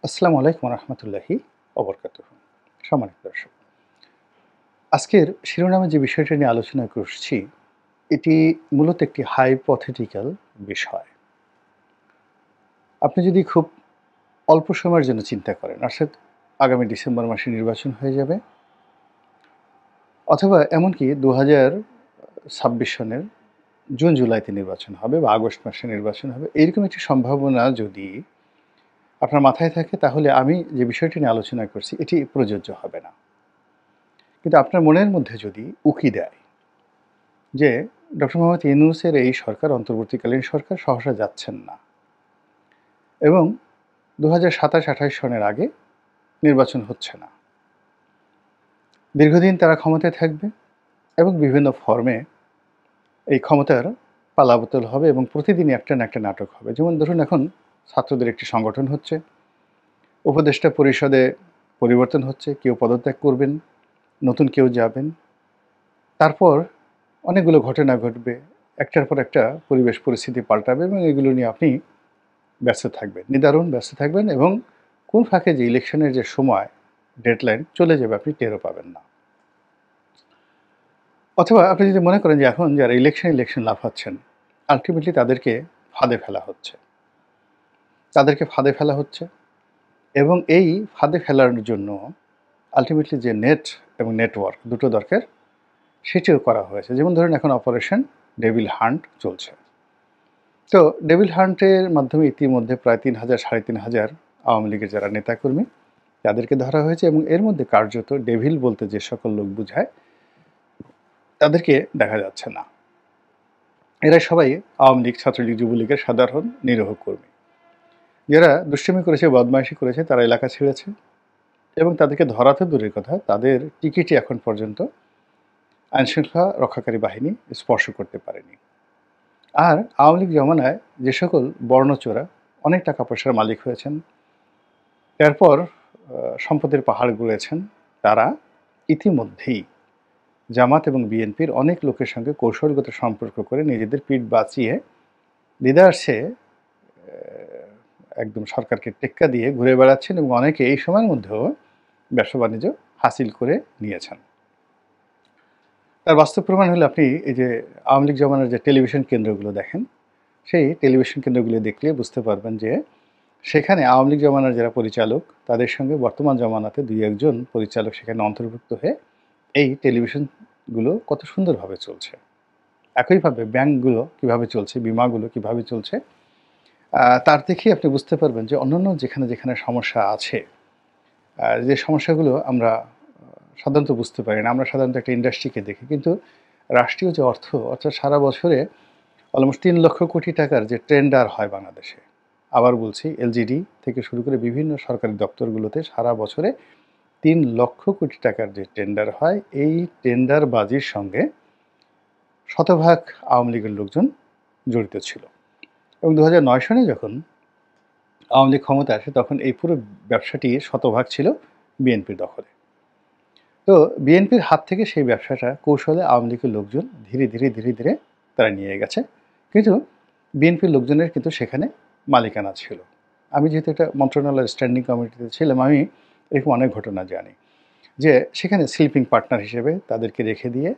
আসসালামু আলাইকুম রহমতুল্লাহি অবরকাতুহ। সম্মানিত দর্শক, আজকের শিরোনামে যে বিষয়টা নিয়ে আলোচনা করছি এটি মূলত একটি হাইপোথেটিক্যাল বিষয়। আপনি যদি খুব অল্প সময়ের জন্য চিন্তা করেন, অর্থাৎ আগামী ডিসেম্বর মাসে নির্বাচন হয়ে যাবে, অথবা এমনকি 2026 সনের জুন জুলাইতে নির্বাচন হবে বা আগস্ট মাসে নির্বাচন হবে, এরকম একটি সম্ভাবনা যদি আপনার মাথায় থাকে, তাহলে আমি যে বিষয়টি নিয়ে আলোচনা করছি এটি প্রযোজ্য হবে না। কিন্তু আপনার মনের মধ্যে যদি উকি দেয় যে ডক্টর মোহাম্মদ ইউনূসের এই সরকার, অন্তর্বর্তীকালীন সরকার সহসা যাচ্ছেন না এবং 2027-28 সনের আগে নির্বাচন হচ্ছে না, দীর্ঘদিন তারা ক্ষমতায় থাকবে এবং বিভিন্ন ফর্মে এই ক্ষমতার পালাবদল হবে এবং প্রতিদিনই একটা না একটা নাটক হবে। যেমন ধরুন, এখন ছাত্রদের একটি সংগঠন হচ্ছে, উপদেষ্টা পরিষদে পরিবর্তন হচ্ছে, কেউ পদত্যাগ করবেন, নতুন কেউ যাবেন, তারপর অনেকগুলো ঘটনা ঘটবে, একটার পর একটা পরিবেশ পরিস্থিতি পাল্টাবে এবং এগুলো নিয়ে আপনি ব্যস্ত থাকবেন, নিদারুণ ব্যস্ত থাকবেন এবং কোন ফাঁকে যে ইলেকশনের যে সময় ডেডলাইন চলে যাবে আপনি টেরও পাবেন না। অথবা আপনি যদি মনে করেন যে এখন যারা ইলেকশন লাফাচ্ছেন, আলটিমেটলি তাদেরকে ফাঁদে ফেলা হচ্ছে, এবং এই ফাঁদে ফেলার জন্য আলটিমেটলি যে নেট এবং নেটওয়ার্ক দুটো দরকার, সেটিও করা হয়েছে। যেমন ধরুন, এখন অপারেশন ডেভিল হান্ট চলছে। তো ডেভিল হান্টের মাধ্যমে ইতিমধ্যে প্রায় 3,000 3,500 আওয়ামী লীগের যারা নেতাকর্মী তাদেরকে ধরা হয়েছে এবং এর মধ্যে কার্যত ডেভিল বলতে যে সকল লোক বুঝায় তাদেরকে দেখা যাচ্ছে না। এরা সবাই আওয়ামী লীগ, ছাত্রলীগ, যুবলীগের সাধারণ নিরীহ কর্মী, যারা দুষ্টামি করেছে, বদমাইশি করেছে, তারা এলাকা ছেড়েছে এবং তাদেরকে ধরা তো দূরের কথা, তাদের টিকিটই এখন পর্যন্ত আইনশৃঙ্খলা রক্ষাকারী বাহিনী স্পর্শ করতে পারেনি। আর আওয়ামী লীগ জমানায় যে সকল বর্ণচোরা অনেক টাকা পয়সার মালিক হয়েছেন, এরপর সম্পদের পাহাড় গড়েছেন, তারা ইতিমধ্যেই জামাত এবং বিএনপির অনেক লোকের সঙ্গে কৌশলগত সম্পর্ক করে নিজেদের পিঠ বাঁচিয়ে লিডারসে একদম সরকারকে টেক্কা দিয়ে ঘুরে বেড়াচ্ছেন এবং অনেকে এই সময়ের মধ্যেও ব্যবসা বাণিজ্য হাসিল করে নিয়েছেন। তার বাস্তব প্রমাণ হলে আপনি এই যে আওয়ামী লীগ জমানার যে টেলিভিশন কেন্দ্রগুলো দেখেন, সেই টেলিভিশন কেন্দ্রগুলো দেখলে বুঝতে পারবেন যে সেখানে আওয়ামী লীগ জমানার যারা পরিচালক, তাদের সঙ্গে বর্তমান জমানাতে 2-1 জন পরিচালক সেখানে অন্তর্ভুক্ত হয়ে এই টেলিভিশনগুলো কত সুন্দরভাবে চলছে। একইভাবে ব্যাংকগুলো কিভাবে চলছে, বিমাগুলো কিভাবে চলছে, তার দেখেই আপনি বুঝতে পারবেন যে অন্যান্য যেখানে যেখানে সমস্যা আছে, যে সমস্যাগুলো আমরা সাধারণত বুঝতে পারি না। আমরা সাধারণত একটা ইন্ডাস্ট্রিকে দেখি, কিন্তু রাষ্ট্রীয় যে অর্থ, অর্থাৎ সারা বছরে অলমোস্ট 3 লক্ষ কোটি টাকার যে টেন্ডার হয় বাংলাদেশে, আবার বলছি, এলজিডি থেকে শুরু করে বিভিন্ন সরকারি দপ্তরগুলোতে সারা বছরে 3 লক্ষ কোটি টাকার যে টেন্ডার হয়, এই টেন্ডারবাজির সঙ্গে শতভাগ আওয়ামী লীগের লোকজন জড়িত ছিল। এবং 2009 সনে যখন আওয়ামী লীগ ক্ষমতায় আসে, তখন এই পুরো ব্যবসাটি শতভাগ ছিল বিএনপির দখলে। তো বিএনপির হাত থেকে সেই ব্যবসাটা কৌশলে আওয়ামী লীগের লোকজন ধীরে ধীরে তারা নিয়ে গেছে, কিন্তু বিএনপির লোকজনের কিন্তু সেখানে মালিকানা ছিল। আমি যেহেতু একটা মন্ত্রণালয়ের স্ট্যান্ডিং কমিটিতে ছিলাম, আমি এরকম অনেক ঘটনা জানি যে সেখানে স্লিপিং পার্টনার হিসেবে তাদেরকে রেখে দিয়ে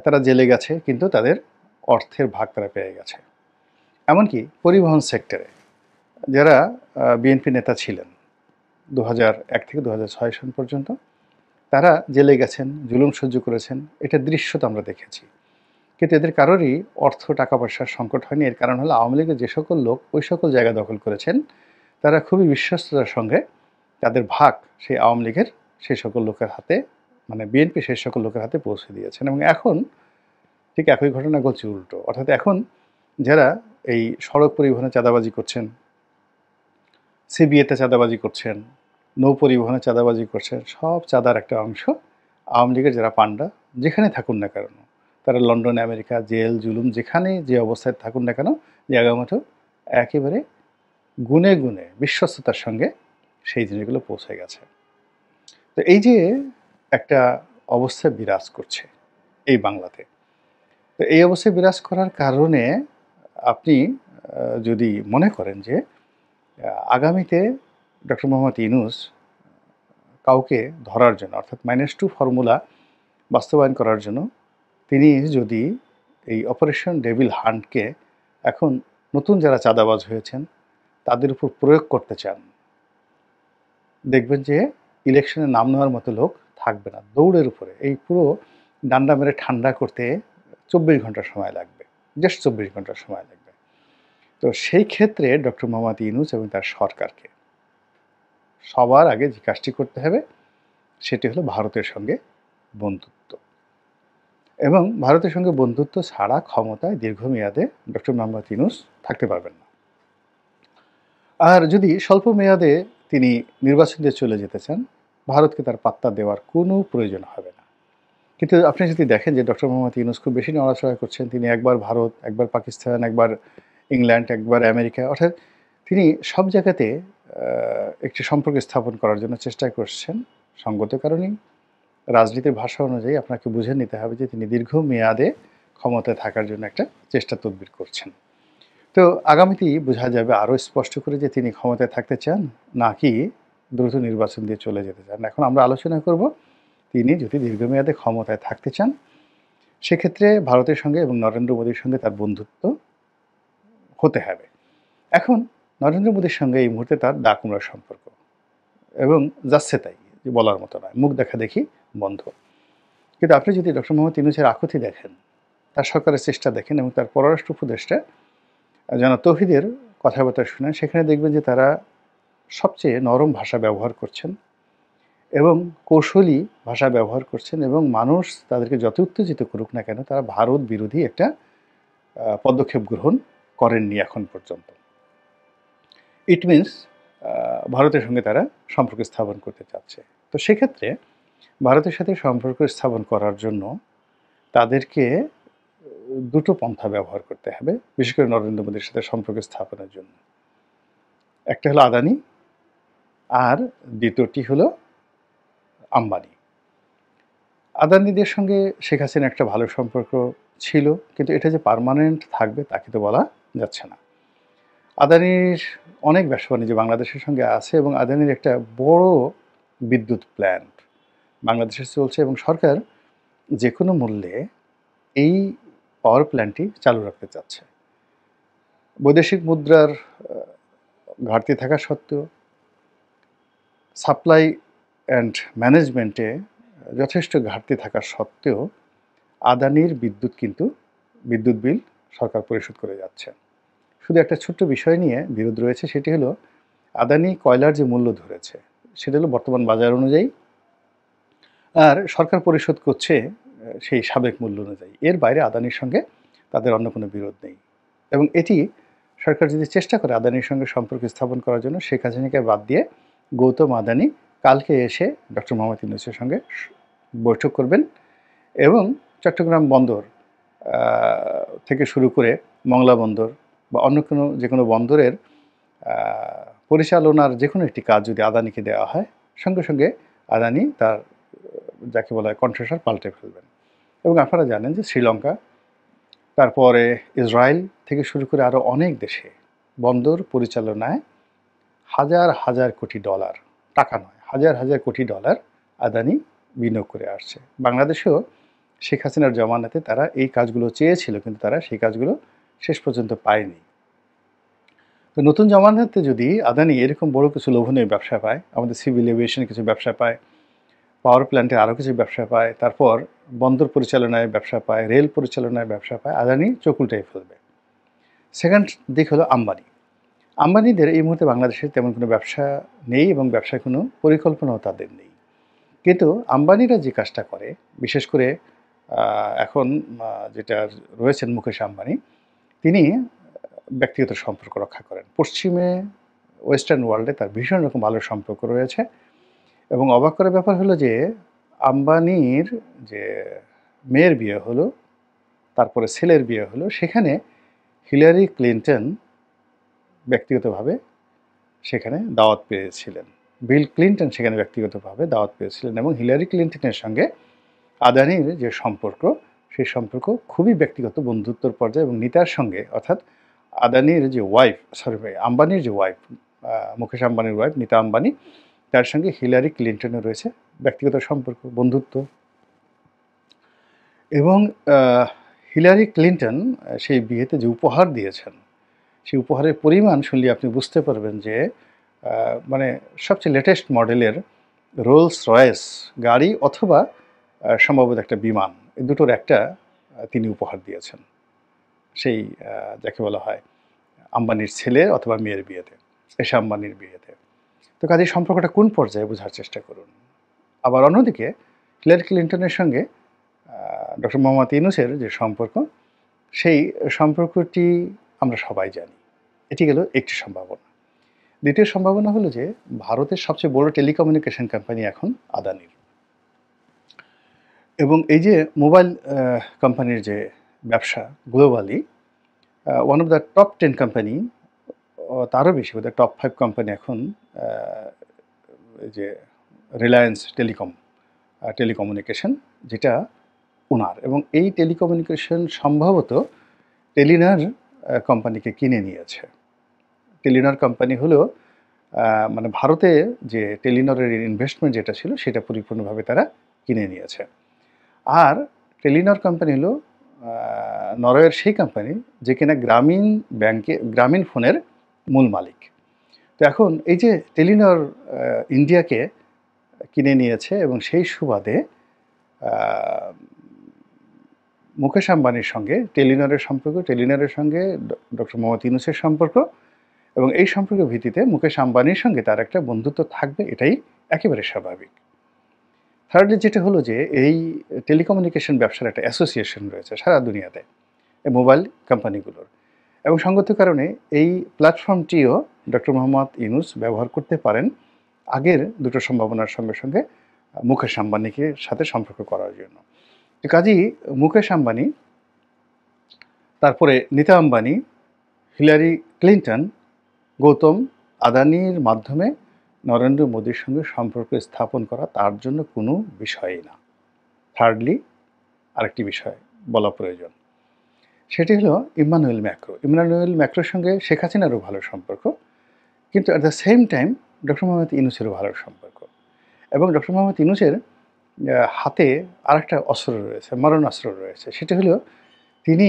তারা জেলে গেছে, কিন্তু তাদের অর্থের ভাগ তারা পেয়ে গেছে। এমনকি পরিবহন সেক্টরে যারা বিএনপি নেতা ছিলেন 2001 থেকে 2006 সন পর্যন্ত, তারা জেলে গেছেন, জুলুম সহ্য করেছেন, এটা দৃশ্য তো আমরা দেখেছি। কিন্তু এদের কারোরই অর্থ, টাকা পয়সার সংকট হয়নি। এর কারণ হলো আওয়ামী লীগের যে সকল লোক ওই সকল জায়গা দখল করেছেন, তারা খুবই বিশ্বস্ততার সঙ্গে তাদের ভাগ সেই আওয়ামী লীগের সেই সকল লোকের হাতে, মানে বিএনপি সেই সকল লোকের হাতে পৌঁছে দিয়েছেন। এবং এখন ঠিক একই ঘটনা ঘটছে উল্টো, অর্থাৎ এখন যারা এই সড়ক পরিবহনে চাঁদাবাজি করছেন, সিবিএতে চাঁদাবাজি করছেন, নৌ পরিবহনে চাঁদাবাজি করছেন, সব চাঁদার একটা অংশ আওয়ামী লীগের যারা পান্ডা যেখানে থাকুন না কেন, তারা লন্ডন, আমেরিকা, জেল, জুলুম যেখানে যে অবস্থায় থাকুন না কেন, জায়গা মতো একেবারে গুনে গুনে বিশ্বস্ততার সঙ্গে সেই জিনিসগুলো পৌঁছে গেছে। তো এই যে একটা অবস্থা বিরাজ করছে এই বাংলাতে, তো এই অবস্থায় বিরাজ করার কারণে আপনি যদি মনে করেন যে আগামীতে ডক্টর মোহাম্মদ ইউনূস কাউকে ধরার জন্য, অর্থাৎ -2 ফর্মুলা বাস্তবায়ন করার জন্য তিনি যদি এই অপারেশন ডেভিল হান্টকে এখন নতুন যারা চাঁদাবাজ হয়েছেন তাদের উপর প্রয়োগ করতে চান, দেখবেন যে ইলেকশনে নাম নেওয়ার মতো লোক থাকবে না। দৌড়ের উপরে এই পুরো ডান্ডা মেরে ঠান্ডা করতে 24 ঘন্টা সময় লাগবে, জাস্ট 24 ঘন্টা সময় লাগবে। তো সেই ক্ষেত্রে ডক্টর মোহাম্মদ ইউনূস এবং তার সরকারকে সবার আগে যে কাজটি করতে হবে সেটি হলো ভারতের সঙ্গে বন্ধুত্ব, এবং ভারতের সঙ্গে বন্ধুত্ব ছাড়া ক্ষমতায় দীর্ঘমেয়াদে ডক্টর মোহাম্মদ ইউনূস থাকতে পারবেন না। আর যদি স্বল্প মেয়াদে তিনি নির্বাচন দিয়ে চলে যেতে চান, ভারতকে তার পাত্তা দেওয়ার কোনো প্রয়োজন হবে না। কিন্তু আপনি যদি দেখেন যে ডক্টর মোহাম্মদ ইউনূস খুব বেশি নড়াচড়া করছেন, তিনি একবার ভারত, একবার পাকিস্তান, একবার ইংল্যান্ড, একবার আমেরিকা, অর্থাৎ তিনি সব জায়গাতে একটি সম্পর্ক স্থাপন করার জন্য চেষ্টা করছেন। সঙ্গত কারণেই রাজনীতির ভাষা অনুযায়ী আপনাকে বুঝে নিতে হবে যে তিনি দীর্ঘমেয়াদে ক্ষমতায় থাকার জন্য একটা চেষ্টা তদবির করছেন। তো আগামীতেই বোঝা যাবে আরও স্পষ্ট করে যে তিনি ক্ষমতায় থাকতে চান নাকি দ্রুত নির্বাচন দিয়ে চলে যেতে চান। এখন আমরা আলোচনা করব তিনি যদি দীর্ঘমেয়াদে ক্ষমতায় থাকতে চান সেক্ষেত্রে ভারতের সঙ্গে এবং নরেন্দ্র মোদীর সঙ্গে তার বন্ধুত্ব হতে হবে। এখন নরেন্দ্র মোদীর সঙ্গে এই মুহূর্তে তার ডাকুমড়ার সম্পর্ক, এবং যাচ্ছে তাই, যে বলার মতো নয়, মুখ দেখা দেখি বন্ধ। কিন্তু আপনি যদি ডক্টর মোহাম্মদ ইউনূসের আকুতি দেখেন, তার সরকারের চেষ্টা দেখেন এবং তার পররাষ্ট্র উপদেষ্টা জনাব তৌহিদের কথাবার্তা শুনেন, সেখানে দেখবেন যে তারা সবচেয়ে নরম ভাষা ব্যবহার করছেন এবং কৌশলী ভাষা ব্যবহার করছেন, এবং মানুষ তাদেরকে যত উত্তেজিত করুক না কেন তারা ভারত বিরোধী একটা পদক্ষেপ গ্রহণ করেননি এখন পর্যন্ত। ইট মিনস ভারতের সঙ্গে তারা সম্পর্ক স্থাপন করতে চাচ্ছে। তো সেক্ষেত্রে ভারতের সাথে সম্পর্ক স্থাপন করার জন্য তাদেরকে দুটো পন্থা ব্যবহার করতে হবে, বিশেষ করে নরেন্দ্র মোদীর সাথে সম্পর্ক স্থাপনের জন্য। একটা হলো আদানি, আর দ্বিতীয়টি হলো আম্বানি। আদানিদের সঙ্গে শেখ হাসিনা একটা ভালো সম্পর্ক ছিল, কিন্তু এটা যে পার্মানেন্ট থাকবে তা কিন্তু বলা যাচ্ছে না। আদানির অনেক ব্যবসা বাণিজ্য বাংলাদেশের সঙ্গে আছে, এবং আদানির একটা বড় বিদ্যুৎ প্ল্যান্ট বাংলাদেশে চলছে, এবং সরকার যে কোনো মূল্যে এই পাওয়ার প্ল্যান্টটি চালু রাখতে চাচ্ছে। বৈদেশিক মুদ্রার ঘাটতি থাকা সত্ত্বেও সাপ্লাই অ্যান্ড ম্যানেজমেন্টে যথেষ্ট ঘাটতি থাকা সত্ত্বেও আদানির বিদ্যুৎ বিল সরকার পরিশোধ করে যাচ্ছে। শুধু একটা ছোট্ট বিষয় নিয়ে বিরোধ রয়েছে, সেটি হলো আদানি কয়লার যে মূল্য ধরেছে সেটা হলো বর্তমান বাজার অনুযায়ী, আর সরকার পরিশোধ করছে সেই সাবেক মূল্য অনুযায়ী। এর বাইরে আদানির সঙ্গে তাদের অন্য কোনো বিরোধ নেই, এবং এটি সরকার যদি চেষ্টা করে আদানির সঙ্গে সম্পর্ক স্থাপন করার জন্য, শেখ হাসিনাকে বাদ দিয়ে গৌতম আদানি কালকে এসে ডক্টর মোহাম্মদ ইউনূসের সঙ্গে বৈঠক করবেন, এবং চট্টগ্রাম বন্দর থেকে শুরু করে মংলা বন্দর বা অন্য যে কোনো বন্দরের পরিচালনার যে কোনো একটি কাজ যদি আদানিকে দেওয়া হয়, সঙ্গে সঙ্গে আদানি তার যাকে বলা হয় কণ্ঠস্বর পাল্টে ফেলবেন। এবং আপনারা জানেন যে শ্রীলঙ্কা, তারপরে ইসরায়েল থেকে শুরু করে আরও অনেক দেশে বন্দর পরিচালনায় হাজার হাজার কোটি ডলার, টাকা নয়, হাজার হাজার কোটি ডলার আদানি বিনিয়োগ করে আসছে। বাংলাদেশেও শেখ হাসিনার জমানাতে তারা এই কাজগুলো চেয়েছিল, কিন্তু তারা সেই কাজগুলো শেষ পর্যন্ত পায়নি। তো নতুন জমানাতে যদি আদানি এরকম বড় কিছু লোভনীয় ব্যবসা পায়, আমাদের সিভিল এভিয়েশনে কিছু ব্যবসা পায়, পাওয়ার প্ল্যান্টে আরও কিছু ব্যবসা পায়, তারপর বন্দর পরিচালনায় ব্যবসা পায়, রেল পরিচালনায় ব্যবসা পায়, আদানি চোখ উল্টাই ফেলবে। সেকেন্ড দিক হলো আম্বানি। আম্বানিদের এই মুহূর্তে বাংলাদেশে তেমন কোনো ব্যবসা নেই, এবং ব্যবসার কোনো পরিকল্পনাও তাদের নেই। কিন্তু আম্বানিরা যে কাজটা করে, বিশেষ করে এখন যেটা রয়েছেন মুকেশ আম্বানি, তিনি ব্যক্তিগত সম্পর্ক রক্ষা করেন। পশ্চিমে ওয়েস্টার্ন ওয়ার্ল্ডে তার ভীষণ রকম ভালো সম্পর্ক রয়েছে, এবং অবাক করার ব্যাপার হলো যে আম্বানির যে মেয়ের বিয়ে হলো, তারপরে ছেলের বিয়ে হলো, সেখানে হিলারি ক্লিন্টন ব্যক্তিগতভাবে সেখানে দাওয়াত পেয়েছিলেন, বিল ক্লিন্টন সেখানে ব্যক্তিগতভাবে দাওয়াত পেয়েছিলেন, এবং হিলারি ক্লিন্টনের সঙ্গে আদানির যে সম্পর্ক, সেই সম্পর্ক খুবই ব্যক্তিগত বন্ধুত্বর পর্যায়ে, এবং নিতার সঙ্গে, অর্থাৎ আদানির যে ওয়াইফ, আম্বানির যে ওয়াইফ মুকেশ আম্বানির ওয়াইফ নীতা আম্বানি, তার সঙ্গে হিলারি ক্লিন্টনের রয়েছে ব্যক্তিগত সম্পর্ক, বন্ধুত্ব। এবং হিলারি ক্লিন্টন সেই বিয়েতে যে উপহার দিয়েছেন, সেই উপহারের পরিমাণ শুনলে আপনি বুঝতে পারবেন যে মানে সবচেয়ে লেটেস্ট মডেলের রোলস রয়েস গাড়ি অথবা সম্ভবত একটা বিমান, এই দুটোর একটা তিনি উপহার দিয়েছেন সেই যাকে বলা হয় আম্বানির ছেলে অথবা মেয়ের বিয়েতে, এশা আম্বানির বিয়েতে। তো কাজেই সম্পর্কটা কোন পর্যায়ে বোঝার চেষ্টা করুন। আবার অন্যদিকে হিলারি ক্লিন্টনের সঙ্গে ডক্টর মোহাম্মদ ইউনূসের যে সম্পর্ক, সেই সম্পর্কটি আমরা সবাই জানি। এটি গেল একটি সম্ভাবনা। দ্বিতীয় সম্ভাবনা হলো যে ভারতের সবচেয়ে বড় টেলিকমিউনিকেশন কোম্পানি এখন আদানির, এবং এই যে মোবাইল কোম্পানির যে ব্যবসা globally one of the top 10 company, তারও বেশি বোধহয় টপ 5 কোম্পানি এখন এই যে রিলায়েন্স টেলিকমিউনিকেশন, যেটা ওনার, এবং এই টেলিকমিউনিকেশন সম্ভবত টেলিনর কোম্পানিকে কিনে নিয়েছে। টেলিনর কোম্পানি হলো মানে ভারতে যে টেলিনরের ইনভেস্টমেন্ট যেটা ছিল সেটা পরিপূর্ণভাবে তারা কিনে নিয়েছে। আর টেলিনর কোম্পানি হলো নরওয়ের সেই কোম্পানি যে কিনা গ্রামীণ ফোনের মূল মালিক। তো এখন এই যে টেলিনর ইন্ডিয়াকে কিনে নিয়েছে এবং সেই সুবাদে মুকেশ আম্বানির সঙ্গে টেলিনরের সম্পর্ক, টেলিনরের সঙ্গে ডক্টর মোহাম্মদ ইউনূসের সম্পর্ক, এবং এই সম্পর্কের ভিত্তিতে মুকেশ আম্বানির সঙ্গে তার একটা বন্ধুত্ব থাকবে, এটাই একেবারে স্বাভাবিক। থার্ডলি যেটা হলো যে এই টেলিকমিউনিকেশন ব্যবসার একটা অ্যাসোসিয়েশন রয়েছে সারা দুনিয়াতে এই মোবাইল কোম্পানিগুলোর, এবং সঙ্গত কারণে এই প্ল্যাটফর্মটিও ডক্টর মোহাম্মদ ইউনূস ব্যবহার করতে পারেন আগের দুটো সম্ভাবনার সঙ্গে সঙ্গে মুকেশ আম্বানিকে সাথে সম্পর্ক করার জন্য। কাজেই মুকেশ আম্বানি, তারপরে নীতা আম্বানি, হিলারি ক্লিন্টন, গৌতম আদানির মাধ্যমে নরেন্দ্র মোদীর সঙ্গে সম্পর্ক স্থাপন করা তার জন্য কোনো বিষয়ই না। থার্ডলি আরেকটি বিষয় বলা প্রয়োজন, সেটি হলো ইমানুয়েল ম্যাক্রোর সঙ্গে শেখ হাসিনারও ভালো সম্পর্ক, কিন্তু at the same time doctor Mohammad ইউনূসেরও ভালো সম্পর্ক। এবং ডক্টর মোহাম্মদ ইউনূসের হাতে আরেকটা অস্ত্র রয়েছে, মারণাস্ত্র রয়েছে, সেটি হলো তিনি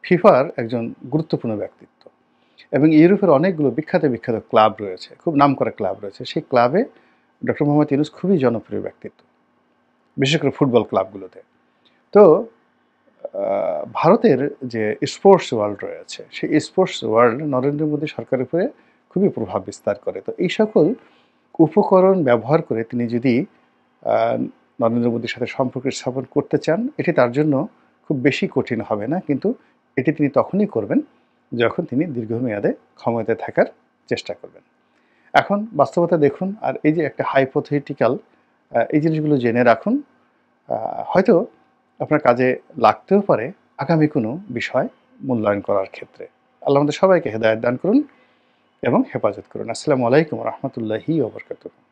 ফিফার একজন গুরুত্বপূর্ণ ব্যক্তিত্ব, এবং ইউরোপের অনেকগুলো বিখ্যাত ক্লাব রয়েছে, খুব নামকরা ক্লাব রয়েছে, সেই ক্লাবে ডক্টর মোহাম্মদ ইউনূস খুবই জনপ্রিয় ব্যক্তিত্ব, বিশেষ করে ফুটবল ক্লাবগুলোতে। তো ভারতের যে স্পোর্টস ওয়ার্ল্ড রয়েছে, সেই স্পোর্টস ওয়ার্ল্ড নরেন্দ্র মোদী সরকারের উপরে খুবই প্রভাব বিস্তার করে। তো এই সকল উপকরণ ব্যবহার করে তিনি যদি নরেন্দ্র মোদীর সাথে সম্পর্ক স্থাপন করতে চান, এটি তার জন্য খুব বেশি কঠিন হবে না, কিন্তু এটি তিনি তখনই করবেন যখন তিনি দীর্ঘমেয়াদে ক্ষমতায় থাকার চেষ্টা করবেন। এখন বাস্তবতা দেখুন, আর এই যে একটা হাইপোথেটিক্যাল, এই জিনিসগুলো জেনে রাখুন, হয়তো আপনার কাজে লাগতেও পারে আগামী কোনো বিষয় মূল্যায়ন করার ক্ষেত্রে। আল্লাহ আমাদের সবাইকে হেদায়েত দান করুন এবং হেফাজত করুন। আসসালামু আলাইকুম রহমতুল্লাহি ওয়া বারাকাতুহু।